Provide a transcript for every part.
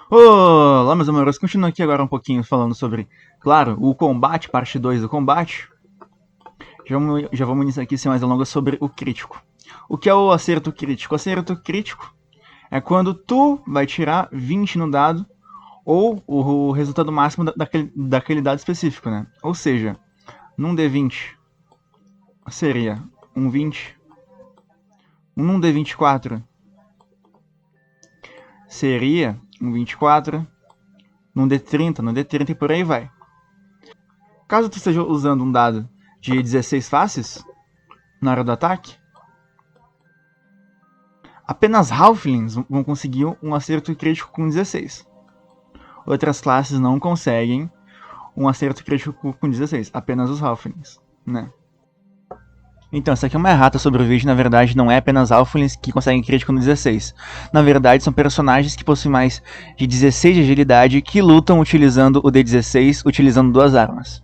Olá, meus amores, continuando aqui agora um pouquinho falando sobre, claro, o combate, parte 2 do combate. Já vamos iniciar aqui sem mais delongas sobre o crítico. O que é o acerto crítico? O acerto crítico é quando tu vai tirar 20 no dado ou o resultado máximo daquele dado específico, né? Ou seja, num D20 seria um 20, num D24 seria um 24, num D30 e por aí vai. Caso tu esteja usando um dado de 16 faces na hora do ataque, apenas Halflings vão conseguir um acerto crítico com 16. Outras classes não conseguem um acerto crítico com 16, apenas os Halflings, né? Então, essa aqui é uma errata sobre o vídeo, na verdade não é apenas Halflings que conseguem crítico no 16. Na verdade, são personagens que possuem mais de 16 de agilidade que lutam utilizando o D16, utilizando duas armas.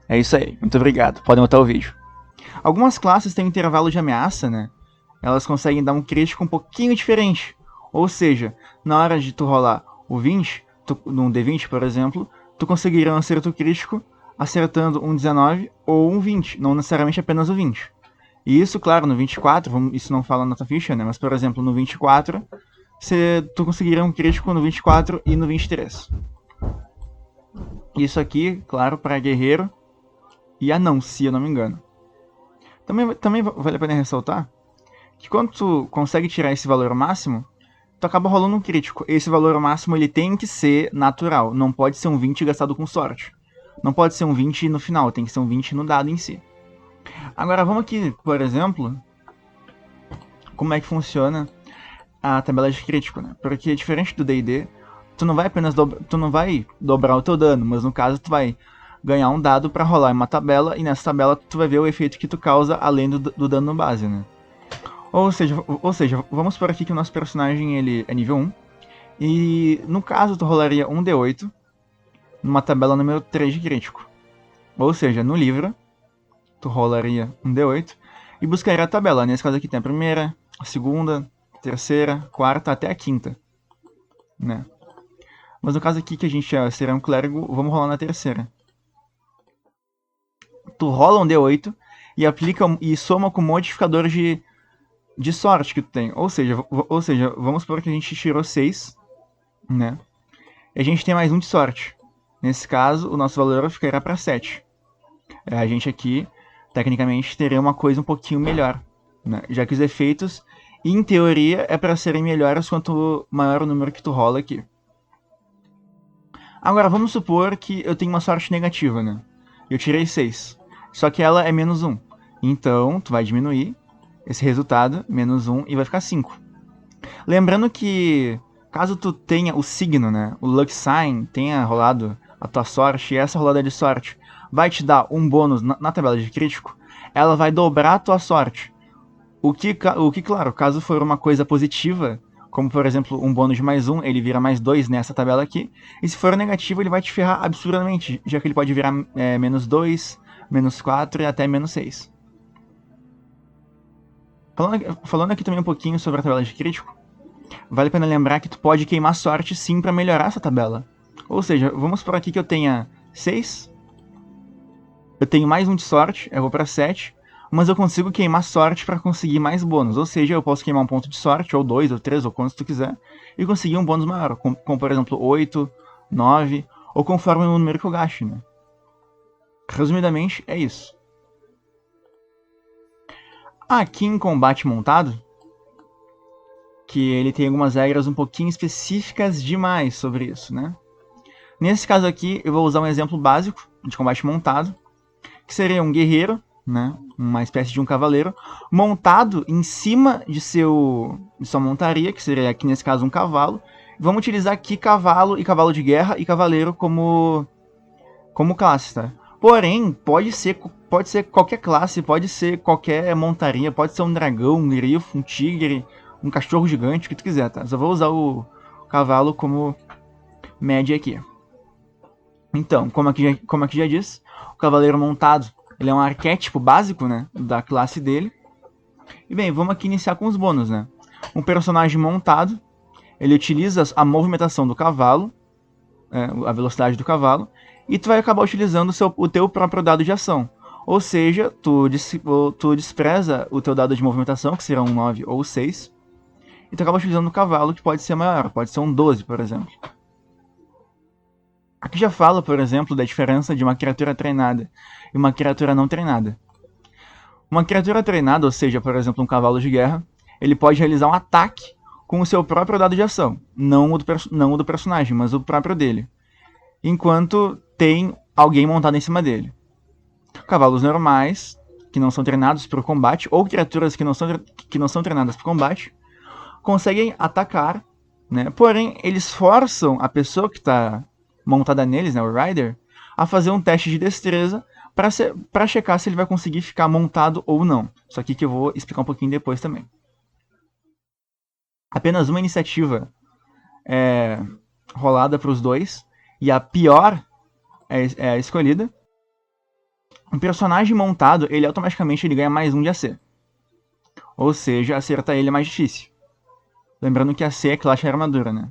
É isso aí, muito obrigado, podem botar o vídeo. Algumas classes têm um intervalo de ameaça, né? Elas conseguem dar um crítico um pouquinho diferente. Ou seja, na hora de tu rolar o 20, num D20, por exemplo, tu conseguiria um acerto crítico acertando um 19 ou um 20, não necessariamente apenas o 20. E isso, claro, no 24, isso não fala na tua ficha, né? Mas, por exemplo, no 24, tu conseguiria um crítico no 24 e no 23. Isso aqui, claro, para guerreiro e anão, se eu não me engano. Também vale a pena ressaltar que quando tu consegue tirar esse valor máximo, tu acaba rolando um crítico. Esse valor máximo ele tem que ser natural, não pode ser um 20 gastado com sorte. Não pode ser um 20 no final, tem que ser um 20 no dado em si. Agora vamos aqui, por exemplo, como é que funciona a tabela de crítico, né? Porque diferente do D&D, tu não vai apenas dobrar o teu dano, mas no caso tu vai ganhar um dado para rolar em uma tabela, e nessa tabela tu vai ver o efeito que tu causa além do dano base, né? Ou seja, vamos por aqui que o nosso personagem ele é nível 1, e no caso tu rolaria um D8 numa tabela número 3 de crítico. Ou seja, no livro, tu rolaria um D8 e buscaria a tabela. Nesse caso aqui tem a primeira, a segunda, a terceira, quarta até a quinta, né? Mas no caso aqui que a gente seria um clérigo, vamos rolar na terceira. Tu rola um D8 e aplica e soma com o modificador de sorte que tu tem. Ou seja, vamos supor que a gente tirou 6, né? E a gente tem mais um de sorte. Nesse caso, o nosso valor ficará para 7. A gente aqui, tecnicamente, teria uma coisa um pouquinho melhor, né? Já que os efeitos, em teoria, é para serem melhores quanto maior o número que tu rola aqui. Agora, vamos supor que eu tenho uma sorte negativa, né? Eu tirei 6. Só que ela é menos 1. Então, tu vai diminuir esse resultado, menos 1, e vai ficar 5. Lembrando que, caso tu tenha o signo, né? O Luck Sign, tenha rolado a tua sorte, e essa rolada de sorte vai te dar um bônus na tabela de crítico, ela vai dobrar a tua sorte. O que, claro, caso for uma coisa positiva, como por exemplo um bônus de mais 1, ele vira mais 2 nessa tabela aqui. E se for negativo, ele vai te ferrar absurdamente, já que ele pode virar menos 2, menos 4 e até menos 6. Falando aqui também um pouquinho sobre a tabela de crítico, vale a pena lembrar que tu pode queimar sorte sim para melhorar essa tabela. Ou seja, vamos por aqui que eu tenha 6, eu tenho mais um de sorte, eu vou para 7, mas eu consigo queimar sorte para conseguir mais bônus. Ou seja, eu posso queimar um ponto de sorte, ou 2, ou 3, ou quantos tu quiser, e conseguir um bônus maior, como por exemplo 8, 9, ou conforme o número que eu gaste, né? Resumidamente, é isso. Aqui em combate montado, que ele tem algumas regras um pouquinho específicas demais sobre isso, né? Nesse caso aqui, eu vou usar um exemplo básico de combate montado, que seria um guerreiro, né, uma espécie de um cavaleiro, montado em cima de sua montaria, que seria aqui nesse caso um cavalo. Vamos utilizar aqui cavalo e cavalo de guerra e cavaleiro como classe, tá? Porém, pode ser qualquer classe, pode ser qualquer montaria, pode ser um dragão, um grifo, um tigre, um cachorro gigante, o que tu quiser, tá? Só vou usar o cavalo como média aqui. Então, como aqui já disse, o cavaleiro montado, ele é um arquétipo básico, né, da classe dele. E bem, vamos aqui iniciar com os bônus, né? Um personagem montado, ele utiliza a movimentação do cavalo, a velocidade do cavalo, e tu vai acabar utilizando o teu próprio dado de ação. Ou seja, tu despreza o teu dado de movimentação, que será um 9 ou 6, e tu acaba utilizando o cavalo, que pode ser maior, pode ser um 12, por exemplo. Aqui já fala, por exemplo, da diferença de uma criatura treinada e uma criatura não treinada. Uma criatura treinada, ou seja, por exemplo, um cavalo de guerra, ele pode realizar um ataque com o seu próprio dado de ação, não o do personagem, mas o próprio dele, enquanto tem alguém montado em cima dele. Cavalos normais, que não são treinados para o combate, ou criaturas que não são treinadas para o combate, conseguem atacar, né? Porém, eles forçam a pessoa que está montada neles, né, o Rider, a fazer um teste de destreza para checar se ele vai conseguir ficar montado ou não. Isso aqui que eu vou explicar um pouquinho depois também. Apenas uma iniciativa é rolada para os dois, e a pior é a escolhida. Um personagem montado, ele automaticamente ganha mais 1 de AC. Ou seja, acertar ele é mais difícil. Lembrando que AC é classe de armadura, né?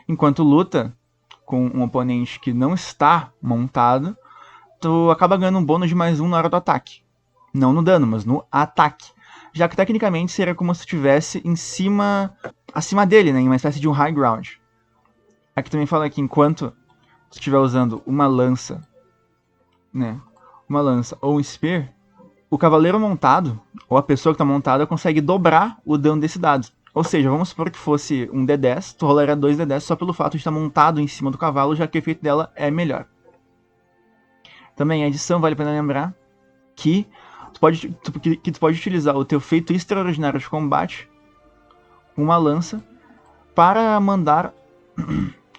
Enquanto luta com um oponente que não está montado, tu acaba ganhando um bônus de mais 1 na hora do ataque. Não no dano, mas no ataque. Já que tecnicamente seria como se estivesse acima dele, né? Em uma espécie de um high ground. Aqui também fala que enquanto tu estiver usando uma lança, né? Uma lança ou um spear, o cavaleiro montado, ou a pessoa que está montada, consegue dobrar o dano desse dado. Ou seja, vamos supor que fosse um D10, tu rolaria 2 D10 só pelo fato de estar montado em cima do cavalo, já que o efeito dela é melhor. Também a edição, vale a pena lembrar que tu pode utilizar o teu feito extraordinário de combate, uma lança, para mandar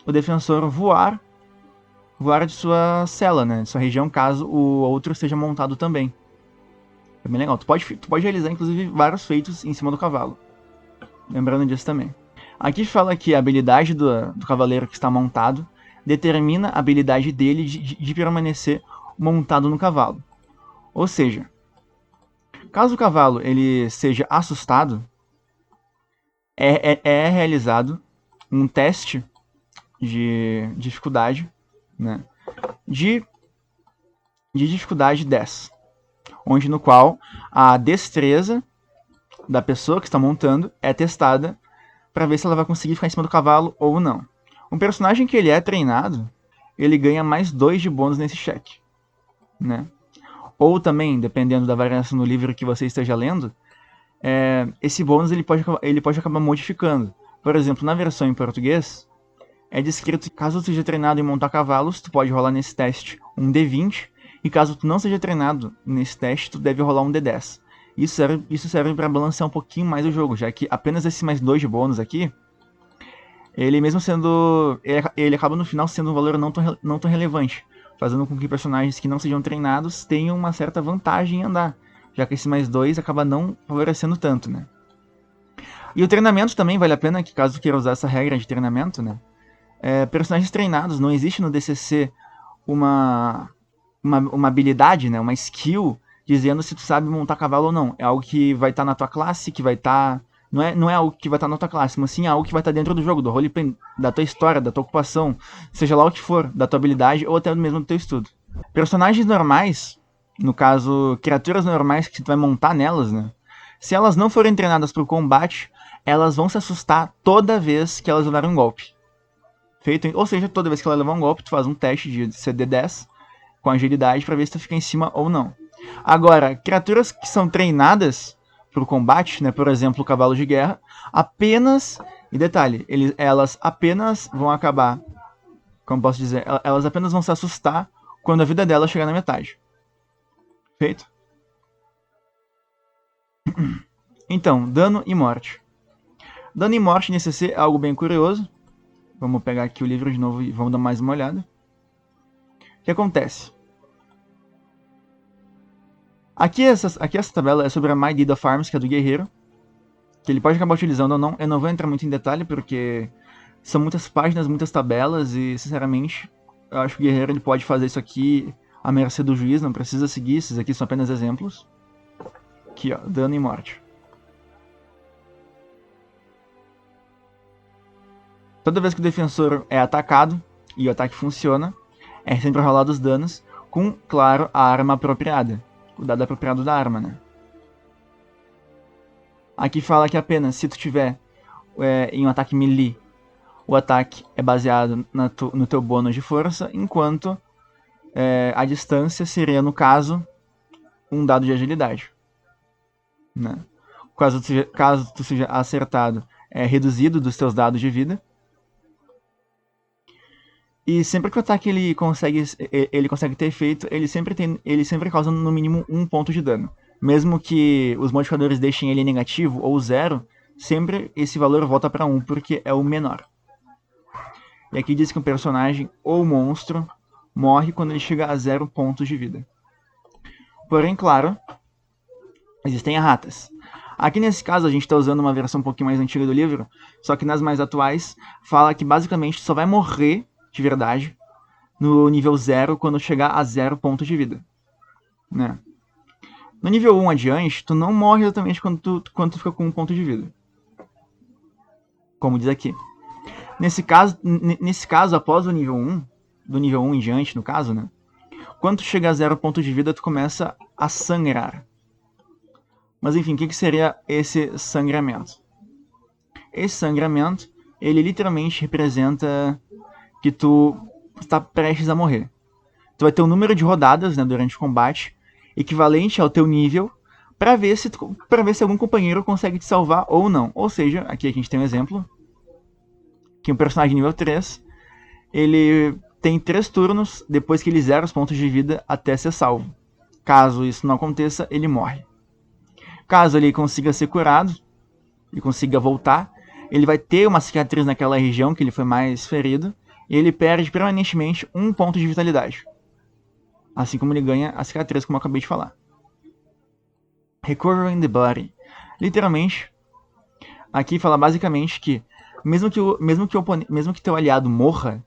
o defensor voar de sua cela, né, de sua região, caso o outro esteja montado também. É bem legal. Tu pode realizar, inclusive, vários feitos em cima do cavalo. Lembrando disso também. Aqui fala que a habilidade do cavaleiro que está montado determina a habilidade dele de permanecer montado no cavalo. Ou seja, caso o cavalo ele seja assustado, é realizado um teste de dificuldade, né, de dificuldade 10, onde no qual a destreza da pessoa que está montando é testada para ver se ela vai conseguir ficar em cima do cavalo ou não. Um personagem que ele é treinado, ele ganha mais 2 de bônus nesse cheque, né? Ou também, dependendo da variação no livro que você esteja lendo, esse bônus ele pode acabar modificando. Por exemplo, na versão em português, é descrito que caso tu seja treinado em montar cavalos, tu pode rolar nesse teste um D20, e caso tu não seja treinado nesse teste, tu deve rolar um D10. Isso serve para balancear um pouquinho mais o jogo, já que apenas esse mais 2 de bônus aqui, ele mesmo sendo... ele acaba no final sendo um valor não tão relevante, fazendo com que personagens que não sejam treinados tenham uma certa vantagem em andar, já que esse mais 2 acaba não favorecendo tanto, né? E o treinamento também vale a pena, que caso queira usar essa regra de treinamento, né? Personagens treinados, não existe no DCC uma habilidade, né? Uma skill dizendo se tu sabe montar cavalo ou não. É algo que vai estar na tua classe, que vai estar... Não é algo que vai estar na tua classe, mas sim algo que vai estar dentro do jogo, do roleplay, da tua história, da tua ocupação, seja lá o que for, da tua habilidade ou até mesmo do teu estudo. Personagens normais, no caso, criaturas normais que tu vai montar nelas, né? Se elas não forem treinadas para o combate, elas vão se assustar toda vez que elas levarem um golpe. Ou seja, toda vez que ela levar um golpe, tu faz um teste de CD10 com agilidade para ver se tu fica em cima ou não. Agora, criaturas que são treinadas para o combate, né, por exemplo, o cavalo de guerra, apenas... E detalhe, elas apenas vão acabar... Como posso dizer? Elas apenas vão se assustar quando a vida delas chegar na metade. Feito? Então, dano e morte. Dano e morte nesse CC é algo bem curioso. Vamos pegar aqui o livro de novo e vamos dar mais uma olhada. O que acontece? Aqui essa tabela é sobre a My Deed of Arms, que é do guerreiro, que ele pode acabar utilizando ou não. Eu não vou entrar muito em detalhe, porque são muitas páginas, muitas tabelas, e sinceramente, eu acho que o guerreiro ele pode fazer isso aqui à mercê do juiz, não precisa seguir, esses aqui são apenas exemplos. Aqui, ó, dano e morte. Toda vez que o defensor é atacado e o ataque funciona, é sempre rolado os danos com, claro, a arma apropriada. O dado apropriado da arma, né? Aqui fala que apenas se tu tiver em um ataque melee, o ataque é baseado no teu bônus de força, enquanto a distância seria, no caso, um dado de agilidade. Né? Caso tu seja acertado, é reduzido dos teus dados de vida. E sempre que o ataque ele consegue ter efeito, ele sempre causa no mínimo 1 ponto de dano. Mesmo que os modificadores deixem ele negativo ou 0, sempre esse valor volta para 1, porque é o menor. E aqui diz que um personagem ou monstro morre quando ele chega a 0 pontos de vida. Porém, claro, existem erratas. Aqui nesse caso a gente está usando uma versão um pouquinho mais antiga do livro, só que nas mais atuais fala que basicamente só vai morrer de verdade no nível 0 quando chegar a 0 pontos de vida. Né? No nível 1 adiante, tu não morre exatamente quando tu fica com 1 ponto de vida. Como diz aqui. Nesse caso, após o nível 1, do nível 1 em diante, no caso, né? Quando tu chega a 0 ponto de vida, tu começa a sangrar. Mas enfim, o que seria esse sangramento? Esse sangramento, ele literalmente representa que tu está prestes a morrer. Tu vai ter um número de rodadas, né, durante o combate, equivalente ao teu nível, para ver se algum companheiro consegue te salvar ou não. Ou seja, aqui a gente tem um exemplo, que um personagem nível 3, ele tem 3 turnos depois que ele zera os pontos de vida até ser salvo. Caso isso não aconteça, ele morre. Caso ele consiga ser curado e consiga voltar, ele vai ter uma cicatriz naquela região que ele foi mais ferido, e ele perde permanentemente 1 ponto de vitalidade. Assim como ele ganha a cicatriz, como eu acabei de falar. Recovering the Body. Literalmente, aqui fala basicamente que mesmo que teu aliado morra,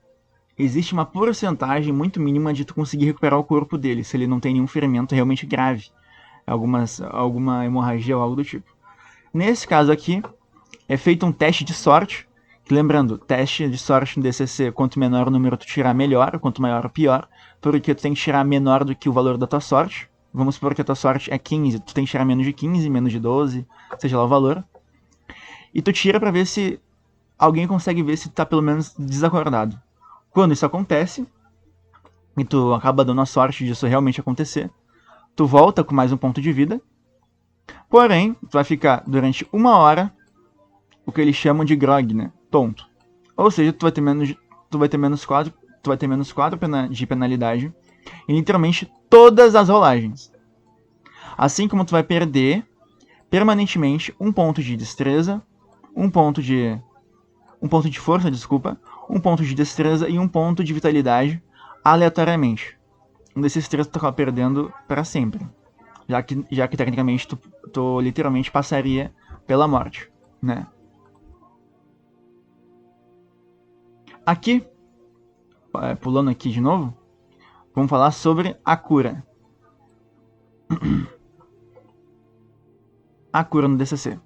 existe uma porcentagem muito mínima de tu conseguir recuperar o corpo dele, se ele não tem nenhum ferimento realmente grave. Alguma hemorragia ou algo do tipo. Nesse caso aqui, é feito um teste de sorte. Que, lembrando, teste de sorte no DCC, quanto menor o número tu tirar, melhor. Quanto maior, pior. Porque tu tem que tirar menor do que o valor da tua sorte. Vamos supor que a tua sorte é 15. Tu tem que tirar menos de 15, menos de 12, seja lá o valor. E tu tira pra ver se alguém consegue ver se tu tá pelo menos desacordado. Quando isso acontece, e tu acaba dando a sorte disso realmente acontecer, tu volta com mais 1 ponto de vida. Porém, tu vai ficar durante 1 hora o que eles chamam de grog, né? Tonto. Ou seja, tu vai ter menos 4 de penalidade em literalmente todas as rolagens. Assim como tu vai perder permanentemente 1 ponto de destreza, 1 ponto de força, 1 ponto de destreza e 1 ponto de vitalidade aleatoriamente. Um desses 3 tu acaba perdendo para sempre. Já que tecnicamente tu literalmente passaria pela morte, né? Aqui, pulando aqui de novo, vamos falar sobre a cura. A cura no DCC.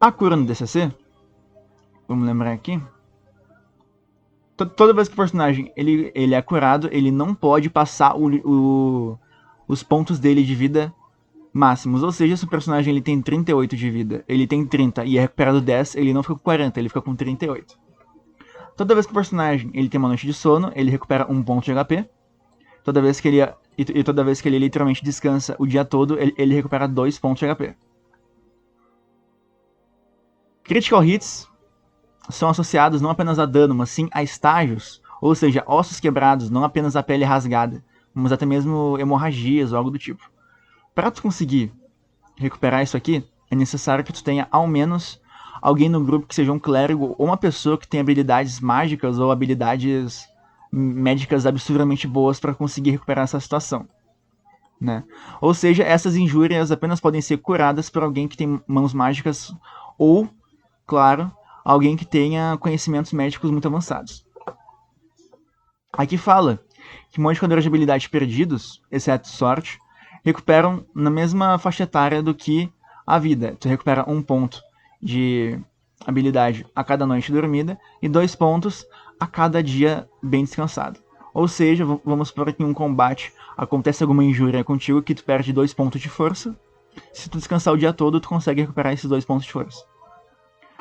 A cura no DCC, vamos lembrar aqui, toda vez que o personagem ele é curado, ele não pode passar os pontos dele de vida máximos. Ou seja, se o personagem ele tem 38 de vida, ele tem 30 e é recuperado 10, ele não fica com 40, ele fica com 38. Toda vez que o personagem ele tem uma noite de sono, ele recupera 1 ponto de HP. Toda vez que ele literalmente descansa o dia todo, ele recupera 2 pontos de HP. Critical Hits são associados não apenas a dano, mas sim a estágios, ou seja, ossos quebrados, não apenas a pele rasgada, mas até mesmo hemorragias ou algo do tipo. Para tu conseguir recuperar isso aqui, é necessário que tu tenha ao menos alguém no grupo que seja um clérigo ou uma pessoa que tenha habilidades mágicas ou habilidades médicas absurdamente boas para conseguir recuperar essa situação. Né? Ou seja, essas injúrias apenas podem ser curadas por alguém que tem mãos mágicas ou, claro, alguém que tenha conhecimentos médicos muito avançados. Aqui fala que modificadores de habilidade perdidos, exceto sorte, recuperam na mesma faixa etária do que a vida. Tu recupera 1 ponto de habilidade a cada noite dormida e 2 pontos a cada dia bem descansado. Ou seja, vamos supor que em um combate acontece alguma injúria contigo que tu perde 2 pontos de força. Se tu descansar o dia todo, tu consegue recuperar esses 2 pontos de força.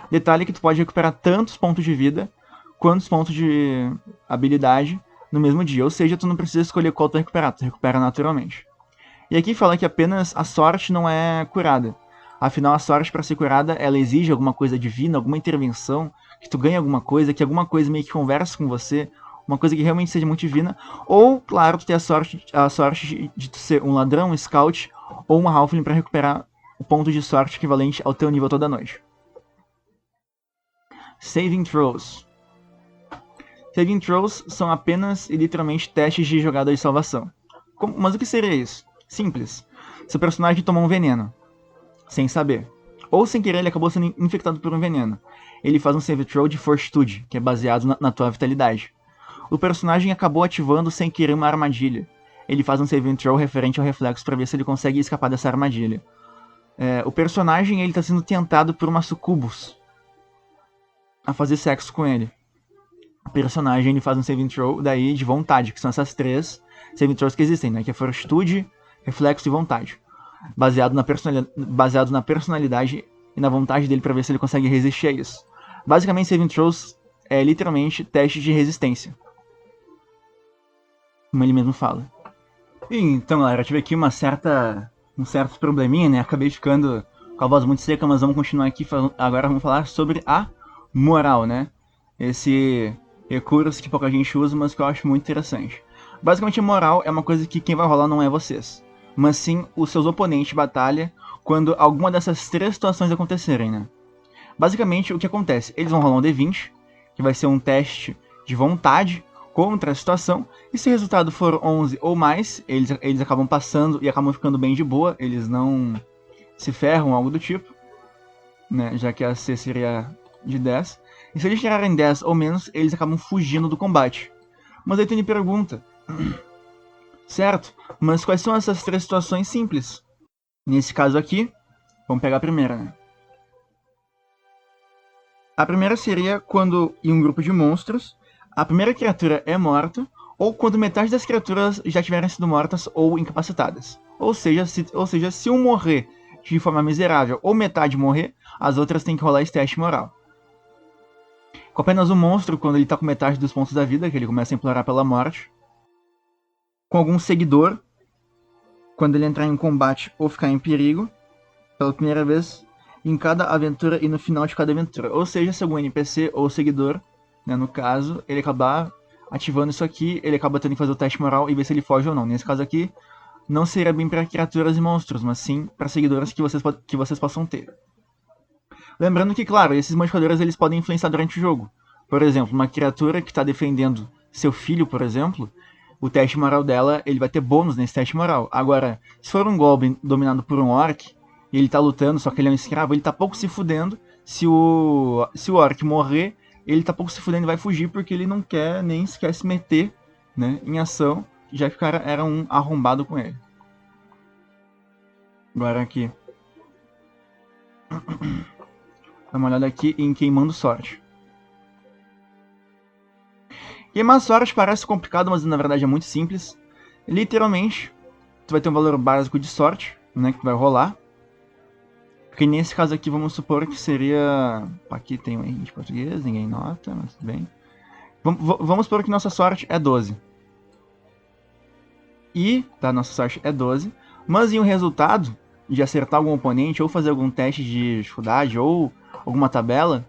Detalhe que tu pode recuperar tantos pontos de vida quantos pontos de habilidade no mesmo dia. Ou seja, tu não precisa escolher qual tu recuperar, tu recupera naturalmente. E aqui fala que apenas a sorte não é curada. Afinal, a sorte, para ser curada, ela exige alguma coisa divina, alguma intervenção, que tu ganhe alguma coisa, que alguma coisa meio que converse com você, uma coisa que realmente seja muito divina. Ou, claro, tu ter a sorte de tu ser um ladrão, um scout, ou uma halfling para recuperar o ponto de sorte equivalente ao teu nível toda noite. Saving throws. Saving throws são apenas e literalmente testes de jogada de salvação. Mas o que seria isso? Simples. Seu personagem tomou um veneno, sem saber. Ou sem querer ele acabou sendo infectado por um veneno. Ele faz um save throw de fortitude, que é baseado na tua vitalidade. O personagem acabou ativando sem querer uma armadilha. Ele faz um save throw referente ao reflexo para ver se ele consegue escapar dessa armadilha. O personagem está sendo tentado por uma sucubus a fazer sexo com ele. O personagem ele faz um saving throw daí de vontade, que são essas 3 saving throws que existem, né? Que é fortitude, reflexo e vontade. Baseado na personalidade e na vontade dele para ver se ele consegue resistir a isso. Basicamente, saving throws é literalmente teste de resistência. Como ele mesmo fala. E, então, galera, eu tive aqui um certo probleminha, né? Acabei ficando com a voz muito seca, mas vamos continuar aqui. Agora vamos falar sobre a moral, né? Esse recurso que pouca gente usa, mas que eu acho muito interessante. Basicamente, a moral é uma coisa que quem vai rolar não é vocês, mas sim os seus oponentes de batalha quando alguma dessas 3 situações acontecerem, né? Basicamente, o que acontece? Eles vão rolar um D20, que vai ser um teste de vontade contra a situação, e se o resultado for 11 ou mais, eles acabam passando e acabam ficando bem de boa, eles não se ferram, algo do tipo, né? Já que a C seria de 10. E se eles tirarem 10 ou menos, eles acabam fugindo do combate. Mas aí tu me pergunta, certo, mas quais são essas 3 situações simples? Nesse caso aqui, vamos pegar a primeira, né? A primeira seria quando, em um grupo de monstros, a primeira criatura é morta, ou quando metade das criaturas já tiverem sido mortas ou incapacitadas. Ou seja, se um morrer de forma miserável ou metade morrer, as outras têm que rolar esse teste moral. Com apenas um monstro, quando ele está com metade dos pontos da vida, que ele começa a implorar pela morte. Com algum seguidor, quando ele entrar em combate ou ficar em perigo, pela primeira vez, em cada aventura e no final de cada aventura. Ou seja, se algum NPC ou seguidor, né, no caso, ele acabar ativando isso aqui, ele acaba tendo que fazer o teste moral e ver se ele foge ou não. Nesse caso aqui, não seria bem para criaturas e monstros, mas sim para seguidores que vocês possam ter. Lembrando que, claro, esses modificadores eles podem influenciar durante o jogo. Por exemplo, uma criatura que está defendendo seu filho, por exemplo, o teste moral dela ele vai ter bônus nesse teste moral. Agora, se for um Goblin dominado por um Orc, e ele tá lutando, só que ele é um escravo, ele tá pouco se fudendo. Se o Orc morrer, ele tá pouco se fudendo e vai fugir, porque ele não quer nem sequer se meter, né, em ação, já que o cara era um arrombado com ele. Agora aqui. Dá uma olhada aqui em Queimando Sorte. Queimar sorte parece complicado, mas na verdade é muito simples. Literalmente, tu vai ter um valor básico de sorte, né, que vai rolar. Porque nesse caso aqui, vamos supor que seria... Aqui tem um erro de português, ninguém nota, mas tudo bem. Vamos supor que nossa sorte é 12. E, tá, nossa sorte é 12. Mas em um resultado de acertar algum oponente, ou fazer algum teste de dificuldade, ou alguma tabela,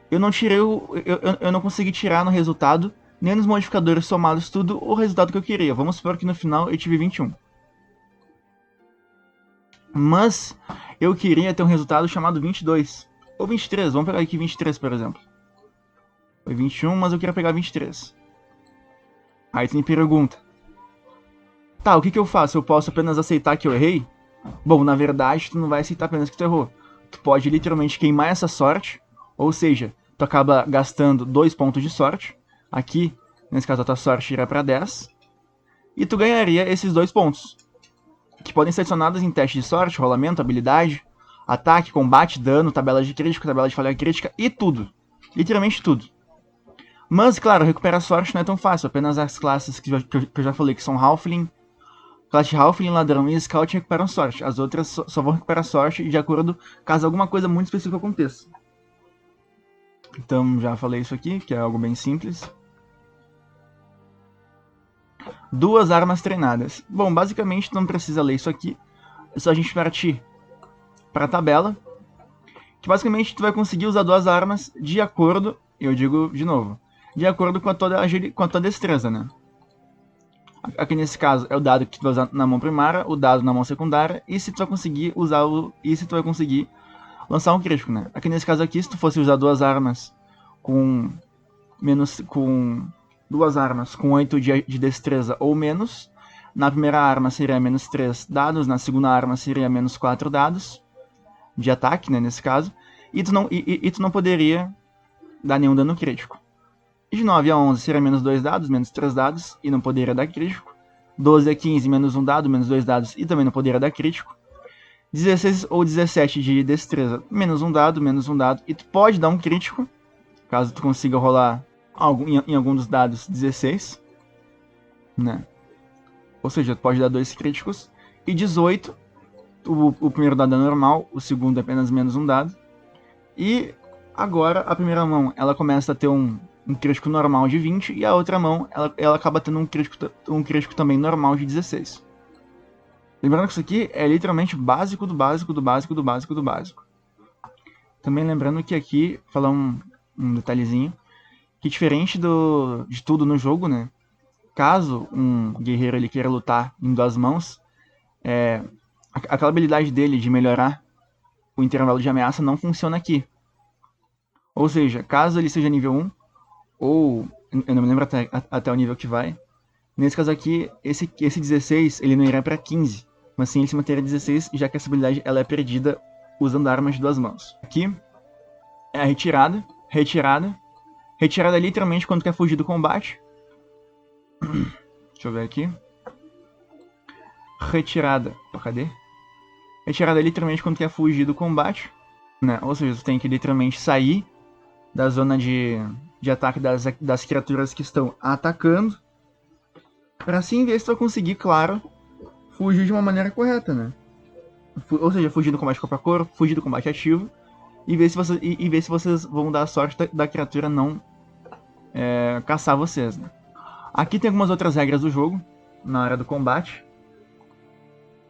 eu não consegui tirar no resultado, nem nos modificadores somados tudo, o resultado que eu queria. Vamos supor que no final eu tive 21. Mas eu queria ter um resultado chamado 22. Ou 23, vamos pegar aqui 23, por exemplo. Foi 21, mas eu queria pegar 23. Aí tu me pergunta, tá, o que eu faço? Eu posso apenas aceitar que eu errei? Bom, na verdade, tu não vai aceitar apenas que tu errou. Tu pode literalmente queimar essa sorte, ou seja, tu acaba gastando 2 pontos de sorte. Aqui, nesse caso, a tua sorte irá para 10. E tu ganharia esses 2 pontos, que podem ser adicionados em teste de sorte, rolamento, habilidade. Ataque, combate, dano, tabela de crítico, tabela de falha crítica e tudo. Literalmente tudo. Mas, claro, recuperar sorte não é tão fácil. Apenas as classes que eu já falei, que são Halfling, classe Halfling, Ladrão e Scout recuperam sorte. As outras só vão recuperar sorte de acordo caso alguma coisa muito específica aconteça. Então, já falei isso aqui, que é algo bem simples. 2 armas treinadas. Bom, basicamente não precisa ler isso aqui. É só a gente partir para a tabela. Que basicamente tu vai conseguir usar 2 armas de acordo, eu digo de novo, de acordo com a tua destreza, né? Aqui nesse caso é o dado que tu vai usar na mão primária, o dado na mão secundária, e se tu vai conseguir usar lançar um crítico, né? Aqui nesse caso aqui, se tu fosse usar 2 armas com 8 de destreza ou menos, na primeira arma seria menos 3 dados, na segunda arma seria menos 4 dados de ataque, né, nesse caso, e tu não poderia dar nenhum dano crítico. De 9 a 11 seria menos 2 dados, menos 3 dados, e não poderia dar crítico. 12 a 15, menos 1 dado, menos 2 dados, e também não poderia dar crítico. 16 ou 17 de destreza, menos 1 dado, e tu pode dar um crítico, caso tu consiga rolar em algum dos dados 16, né? Ou seja, tu pode dar 2 críticos. E 18, o primeiro dado é normal, o segundo é apenas menos 1 dado. E agora a primeira mão ela começa a ter um crítico normal de 20, e a outra mão ela acaba tendo um crítico também normal de 16. Lembrando que isso aqui é literalmente básico do básico do básico do básico do básico. Também lembrando que aqui, falar um detalhezinho, que diferente de tudo no jogo, né? Caso um guerreiro ele queira lutar em 2 mãos, aquela habilidade dele de melhorar o intervalo de ameaça não funciona aqui. Ou seja, caso ele seja nível 1, ou eu não me lembro até o nível que vai, nesse caso aqui, esse 16 ele não irá para 15, mas sim ele se manterá 16, já que essa habilidade ela é perdida usando armas de 2 mãos. Aqui é a retirada. Retirada é literalmente quando quer fugir do combate. Deixa eu ver aqui. Retirada. Cadê? Retirada é literalmente quando quer fugir do combate, né? Ou seja, tu tem que literalmente sair da zona de ataque das criaturas que estão atacando, para assim ver se tu vai conseguir, claro, fugir de uma maneira correta, né? Ou seja, fugir do combate corpo a corpo, fugir do combate ativo, e ver se vocês vão dar a sorte da criatura não caçar vocês, né? Aqui tem algumas outras regras do jogo, na hora do combate,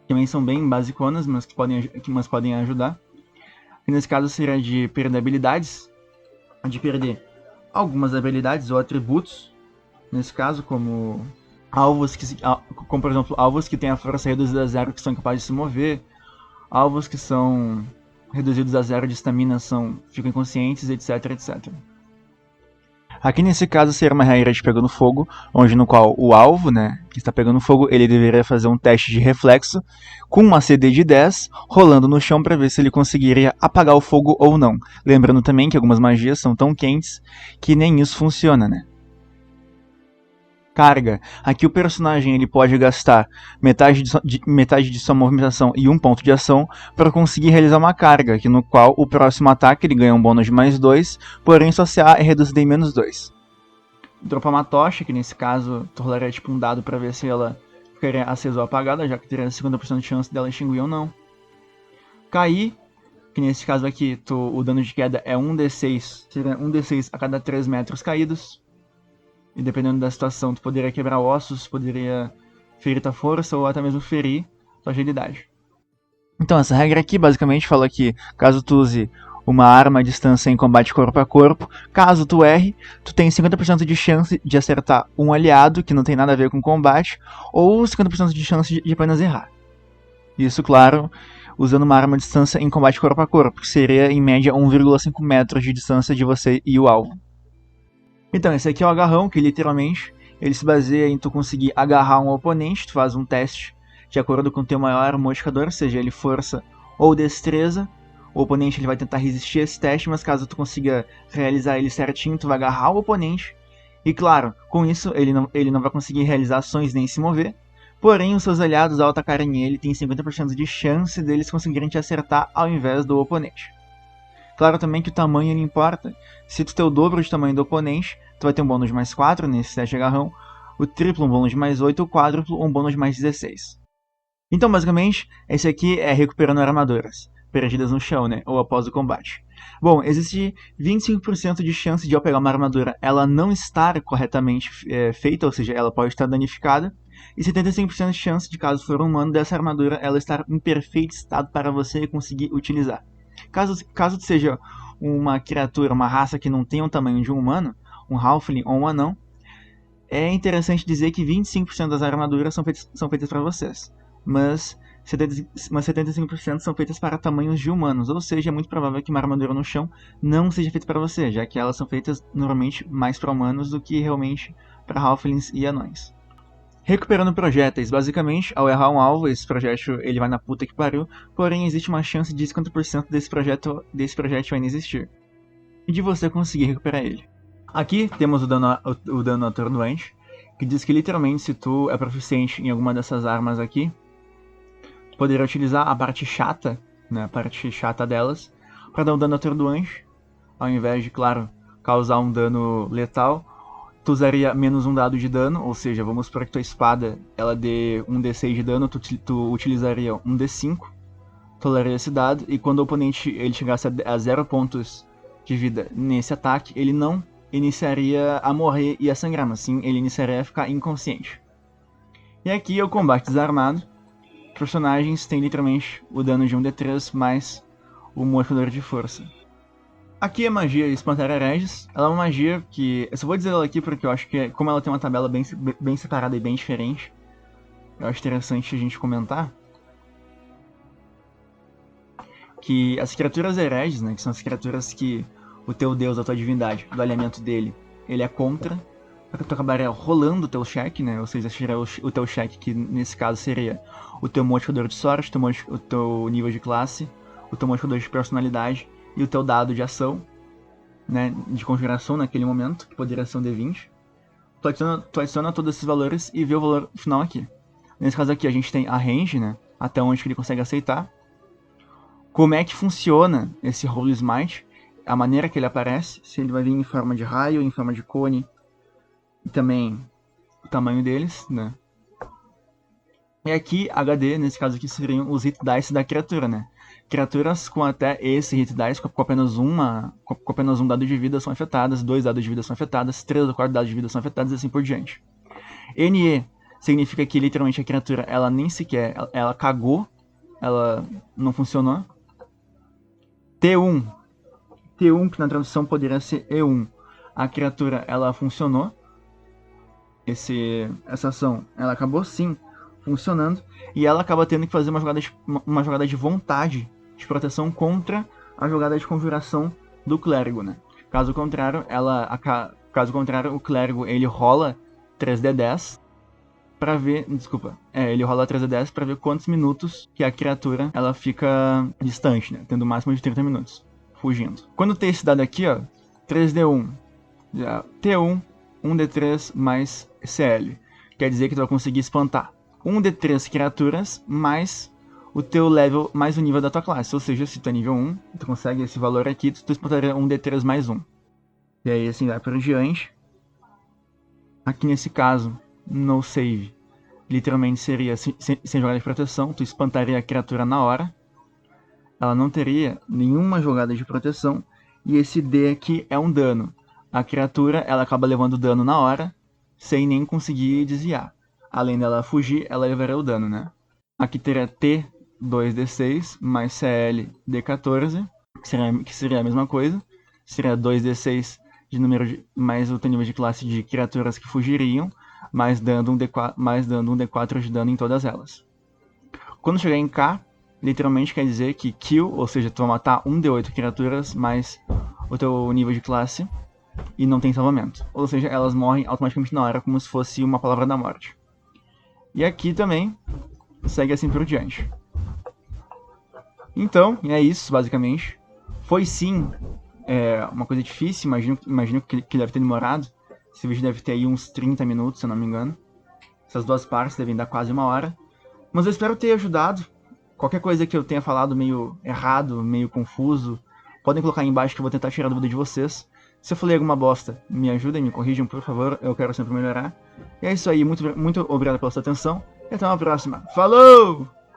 que também são bem basiconas, mas que podem ajudar. E nesse caso seria de perder habilidades, de perder algumas habilidades ou atributos, nesse caso, como por exemplo, alvos que têm a força reduzida a 0 que são capazes de se mover, alvos que são reduzidos a 0 de estamina ficam inconscientes, etc, etc. Aqui nesse caso seria uma regra de pegando fogo, no qual o alvo, né, que está pegando fogo, ele deveria fazer um teste de reflexo com uma CD de 10, rolando no chão para ver se ele conseguiria apagar o fogo ou não. Lembrando também que algumas magias são tão quentes que nem isso funciona, né? Carga. Aqui o personagem ele pode gastar metade de sua movimentação e 1 ponto de ação para conseguir realizar uma carga, no qual o próximo ataque ele ganha um bônus de mais 2, porém sua CA é reduzida em menos 2. Dropar uma tocha, que nesse caso tu rolaria tipo um dado para ver se ela ficaria acesa ou apagada, já que teria 50% de chance dela extinguir ou não. Cair, que nesse caso aqui o dano de queda é 1d6, seria 1d6 a cada 3 metros caídos. E dependendo da situação, tu poderia quebrar ossos, poderia ferir tua força ou até mesmo ferir tua agilidade. Então, essa regra aqui basicamente fala que caso tu use uma arma à distância em combate corpo a corpo, caso tu erre, tu tem 50% de chance de acertar um aliado que não tem nada a ver com combate, ou 50% de chance de apenas errar. Isso, claro, usando uma arma à distância em combate corpo a corpo, que seria em média 1,5 metros de distância de você e o alvo. Então, esse aqui é o agarrão, que literalmente ele se baseia em tu conseguir agarrar um oponente, tu faz um teste de acordo com o teu maior modificador, seja ele força ou destreza. O oponente ele vai tentar resistir a esse teste, mas caso tu consiga realizar ele certinho, tu vai agarrar o oponente. E claro, com isso ele não vai conseguir realizar ações nem se mover, Porém, os seus aliados, ao atacarem ele, têm 50% de chance deles conseguirem te acertar ao invés do oponente. Claro também que o tamanho não importa. Se tu tem o dobro de tamanho do oponente, tu vai ter um bônus de mais 4 nesse teste de agarrão, o triplo um bônus de mais 8, o quádruplo um bônus de mais 16. Então, basicamente, esse aqui é recuperando armaduras perdidas no chão, né, ou após o combate. Bom, existe 25% de chance de ao pegar uma armadura ela não estar corretamente feita, ou seja, ela pode estar danificada, e 75% de chance de, caso for humano, dessa armadura ela estar em perfeito estado para você conseguir utilizar. Caso seja uma criatura, uma raça que não tem o tamanho de um humano, um halfling ou um anão, é interessante dizer que 25% das armaduras são feitas para vocês, mas 75% são feitas para tamanhos de humanos, ou seja, é muito provável que uma armadura no chão não seja feita para você, já que elas são feitas normalmente mais para humanos do que realmente para halflings e anões. Recuperando projéteis, basicamente, ao errar um alvo, esse projétil ele vai na puta que pariu, porém existe uma chance de 50% desse projétil ainda existir, e de você conseguir recuperar ele. Aqui temos o dano atordoante, que diz que literalmente se tu é proficiente em alguma dessas armas aqui, tu poderia utilizar a parte chata, né, a parte chata delas, para dar um dano atordoante, ao invés de, claro, causar um dano letal. Tu usaria menos um dado de dano, ou seja, vamos supor que tua espada ela dê um D6 de dano, tu utilizaria um D5, toleraria esse dado, e quando o oponente ele chegasse a 0 pontos de vida nesse ataque, ele não iniciaria a morrer e a sangrar, mas sim ele iniciaria a ficar inconsciente. E aqui é o combate desarmado. Os personagens têm literalmente o dano de um D3 mais o modificador de força. Aqui a magia Espantar Hereges, ela é uma magia que... Eu só vou dizer ela aqui porque eu acho que, como ela tem uma tabela bem separada e bem diferente, eu acho interessante a gente comentar que as criaturas hereges, né, que são as criaturas que o teu deus, a tua divindade, do alinhamento dele, ele é contra, tu acabaria rolando o teu cheque, né, ou seja, seria o teu cheque, que nesse caso seria o teu modificador de sorte, o teu nível de classe, o teu modificador de personalidade, e o teu dado de ação, né, de configuração naquele momento, que poderia ser um D20. Tu adiciona todos esses valores e vê o valor final aqui. Nesse caso aqui a gente tem a range, né, até onde que ele consegue aceitar. Como é que funciona esse Holy Smite, a maneira que ele aparece, se ele vai vir em forma de raio, em forma de cone, e também o tamanho deles, né. E aqui, HD, nesse caso aqui, seriam os hit dice da criatura, né. Criaturas com até esse hit dice, com apenas um dado de vida são afetadas, 2 dados de vida são afetadas, 3 ou 4 dados de vida são afetados e assim por diante. NE significa que literalmente a criatura, ela nem sequer, ela cagou, ela não funcionou. T1, que na tradução poderia ser E1, a criatura, ela funcionou, essa ação, ela acabou sim funcionando, e ela acaba tendo que fazer uma jogada de vontade de proteção contra a jogada de conjuração do clérigo, né? Caso contrário, o clérigo ele rola 3d10 para ver, ele rola 3d10 para ver quantos minutos que a criatura ela fica distante, né? Tendo o máximo de 30 minutos fugindo. Quando tem esse dado aqui, ó, 3d1, T1, 1d3 mais CL, quer dizer que tu vai conseguir espantar 1d3 criaturas mais o teu level, mais o nível da tua classe. Ou seja, se tu é nível 1, tu consegue esse valor aqui, tu espantaria 1d3 mais 1. E aí assim vai por diante. Aqui nesse caso, no save, literalmente seria sem jogada de proteção, tu espantaria a criatura na hora. Ela não teria nenhuma jogada de proteção. E esse D aqui é um dano. A criatura ela acaba levando dano na hora, sem nem conseguir desviar. Além dela fugir, ela levaria o dano, né? Aqui teria T 2d6 mais CL d14, que seria a mesma coisa. Seria 2d6 de número mais o teu nível de classe de criaturas que fugiriam, mais dando um d4 de dano em todas elas. Quando chegar em K, literalmente quer dizer que kill, ou seja, tu vai matar 1d8 criaturas mais o teu nível de classe e não tem salvamento. Ou seja, elas morrem automaticamente na hora, como se fosse uma palavra da morte. E aqui também segue assim por diante. Então, é isso, basicamente. Foi sim uma coisa difícil, imagino que deve ter demorado. Esse vídeo deve ter aí uns 30 minutos, se eu não me engano. Essas duas partes devem dar quase 1 hora. Mas eu espero ter ajudado. Qualquer coisa que eu tenha falado meio errado, meio confuso, podem colocar aí embaixo que eu vou tentar tirar a dúvida de vocês. Se eu falei alguma bosta, me ajudem, me corrijam, por favor. Eu quero sempre melhorar. E é isso aí. Muito obrigado pela sua atenção. E até uma próxima. Falou!